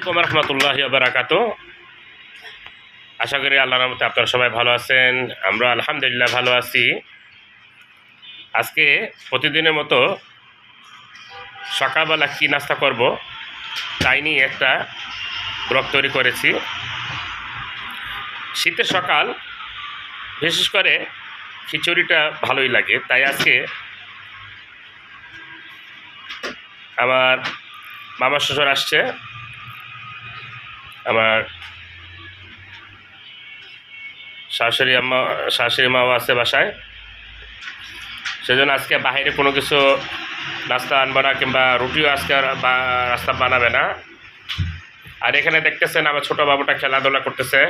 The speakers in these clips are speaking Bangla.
আলাইকুম রহমতুল্লাহি ওয়া বারাকাতুহু। আশা করি আল্লাহর রহমতে আপনারা সবাই ভালো আছেন। আমরা আলহামদুলিল্লাহ ভালো আছি। আজকে প্রতিদিনের মতো সকালবেলা কি নাস্তা করব তাই নিয়ে একটা ব্লগ তৈরি করেছি। শীতের সকাল বিশেষ করে খিচুড়িটা ভালোই লাগে, তাই আজকে আমার মামা শ্বশুর আসছে, আমার শাশুড়ি মাও আছে বাসায়। সেজন্য আজকে বাইরে কোনো কিছু নাস্তা আনবে না, কিংবা রুটিও আজকে নাস্তা বানাবে না। আর এখানে দেখতেছেন আমার ছোটো বাবুটা খেলাধুলা করতেছে,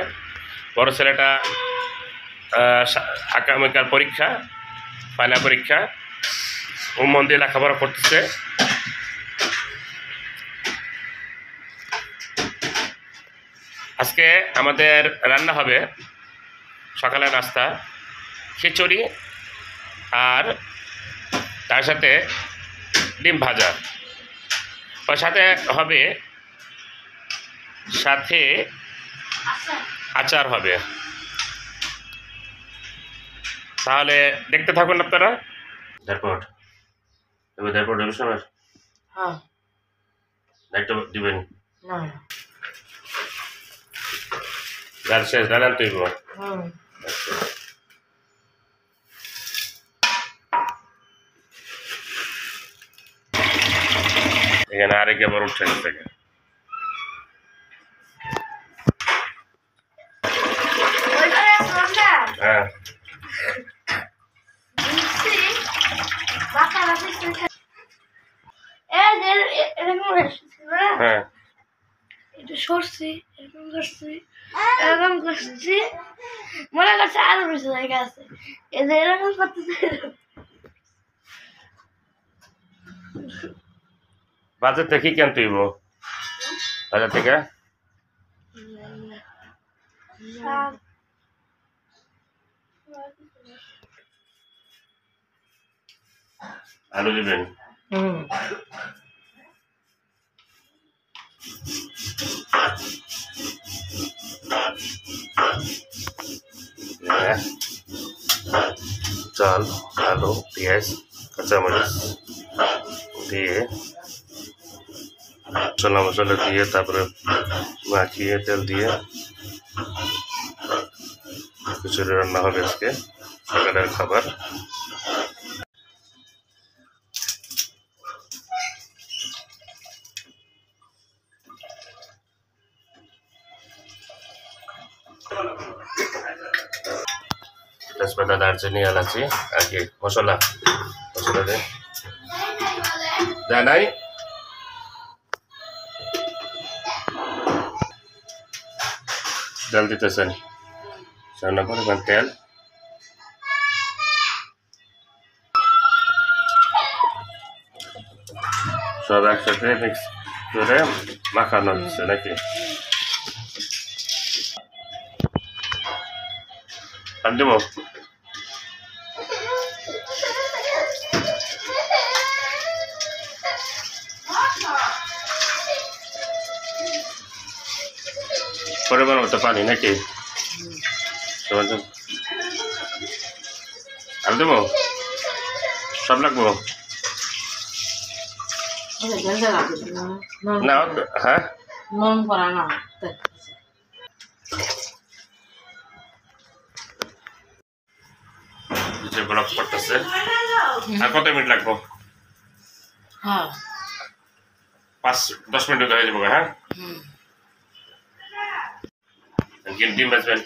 বড় ছেলেটা আগামীকাল পরীক্ষা, ফাইনাল পরীক্ষা, ও মন দিয়ে লেখাপড়া করতেছে। আজকে আমাদের রান্না হবে সকালে নাস্তা খিচুড়ি, আর তার সাথে ডিম ভাজা, ওর সাথে হবে সাথে আচার হবে। তাহলে দেখতে থাকুন আপনারা। তারপর দিবেন গাল শেষ গালান তুইব। এখানে আরেক আবার উঠে থেকে হ্যাঁ হ্যাঁ এটা সরছি এরকম করছি এরকম করছি, মনে করছে আরো বেশি জায়গা আছে, এই যে এরকম করতেছে। বাজার থেকে কেন তুইব? বাজার থেকে আলু দিবেন। চাল, আলু, পেঁয়াজ, কাঁচামরিচ দিয়ে মশলা দিয়ে তারপরে মাখিয়ে তেল দিয়ে খিচুড়ি রান্না হবে আজকে সকালের খাবার। তেজপাতা, দারচিনি, এলাচি আর কি মশলা দিয়ে দেয় নাই। তেল দিতেছেন, সামান্য পরিমাণ তেল, সব একসাথে মিক্স করে মাখানো হচ্ছে নাকি? আর দেবো পরিমাণ মতো পানি নাকি? আর দেবো সব লাগবো না? হ্যাঁ ব্লক করতেছে। আর কত মিনিট লাগবো? 5-10 মিনিট হয়ে যাবো। হ্যাঁ ডিম ভাজবেন?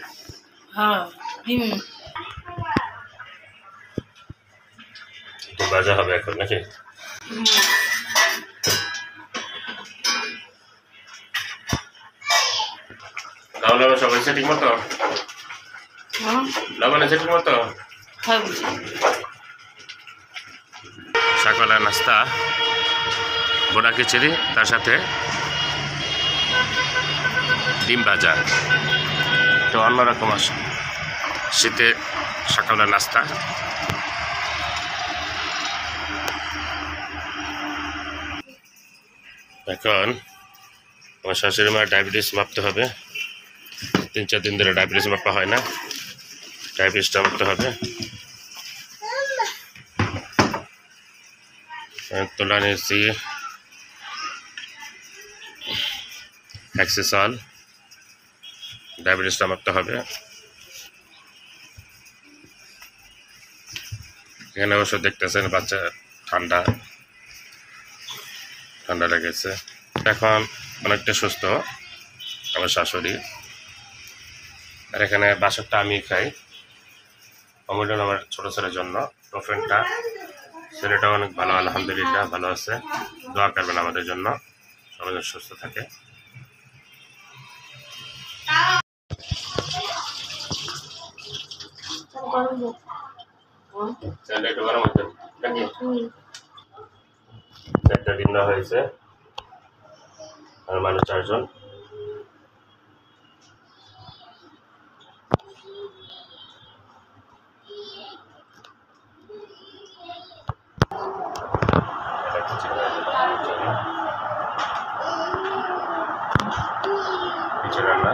ভাজা হবে এখন নাকি? লবণ সবাই ঠিক মতো? লবণ আছে ঠিক মতো? সকালের নাস্তা বোনা খিচুড়ি, তার সাথে ডিম ভাজা, তো অন্যরকম শীতে সকালের নাস্তা। এখন আমার শাশুড়ি মার ডায়াবেটিস মাপতে হবে, 3-4 দিন ধরে ডায়াবেটিস মাপা হয় না, ডায়াবেটিসটা মাপতে হবে। তোলা নিয়েছি অ্যাক্সেসল, ডায়াবেটিসটা মাপতে হবে। এখানে অবশ্য দেখতেছেন বাচ্চা ঠান্ডা লেগেছে, এখন অনেকটা সুস্থ আমার শাশুড়ি। আর এখানে বাসরটা আমি খাই, অমূল্যন আমার ছোটো ছেলের জন্য। টোফেনটা ছেলেটা অনেক ভালো, আলহামদুলিল্লাহ ভালো আছে। দোয়া করবেন আমাদের জন্য, সবাই সুস্থ থাকে। একটু গরম হচ্ছে, একটা ডিম হয়েছে আর মানুষ 4 জন। রান্না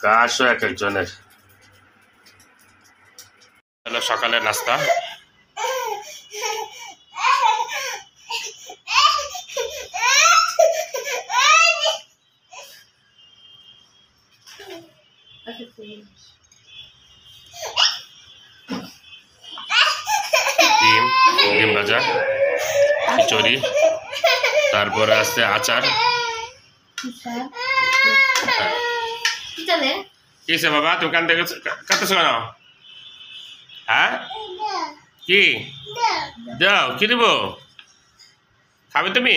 কাশও এক একজনের। হলো সকালের নাস্তা, ডিম ভাজা, খিচুড়ি, তারপরে আছে আচার। কিসে বাবা তুমি কান্দতে কাঁদতেছো কেন? হ্যাঁ কি দাও, কি দেবো? খাবে তুমি?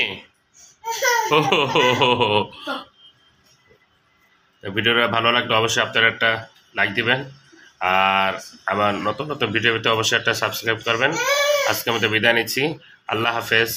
ভিডিওটা ভালো লাগলে অবশ্যই আপনারা একটা লাইক দিবেন, আর আমার নতুন নতুন ভিডিও পেতে অবশ্যই একটা সাবস্ক্রাইব করবেন। আজকের মতো বিদায় নিচ্ছি, আল্লাহ হাফেজ।